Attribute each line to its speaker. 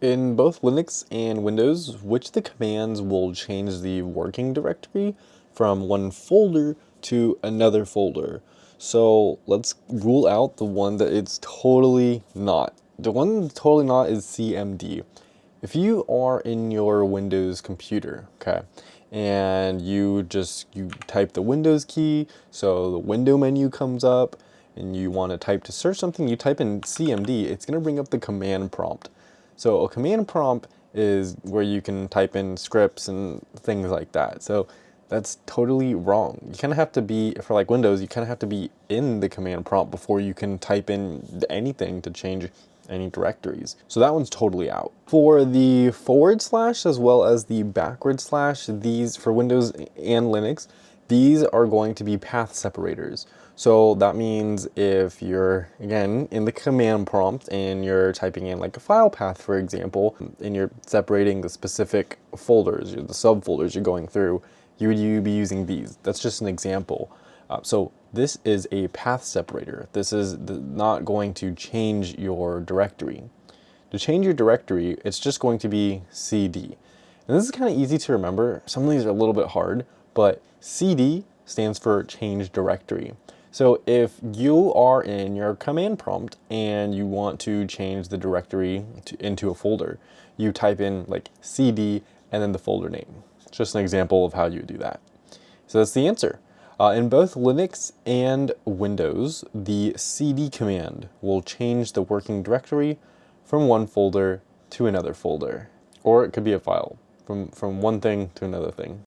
Speaker 1: In both Linux and Windows, which of the commands will change the working directory from one folder to another folder? So let's rule out the one that it's totally not. The one that's totally not is CMD. If you are in your Windows computer, okay, and you type the Windows key, so the window menu comes up, and you want to type to search something, you type in CMD, it's going to bring up the command prompt. So a command prompt is where you can type in scripts and things like that. So that's totally wrong. You kind of have to be, for like Windows, you kind of have to be in the command prompt before you can type in anything to change any directories. So that one's totally out. For the forward slash as well as the backward slash, these for Windows and Linux, these are going to be path separators. So that means if you're, again, in the command prompt and you're typing in like a file path, for example, and you're separating the specific folders, the subfolders you're going through, you be using these. That's just an example. So this is a path separator. This is not going to change your directory. To change your directory, it's just going to be CD. And this is kind of easy to remember. Some of these are a little bit hard, but CD stands for change directory. So if you are in your command prompt and you want to change the directory into a folder, you type in like CD and then the folder name. It's just an example of how you do that. So that's the answer. In both Linux and Windows, the CD command will change the working directory from one folder to another folder. Or it could be a file, from one thing to another thing.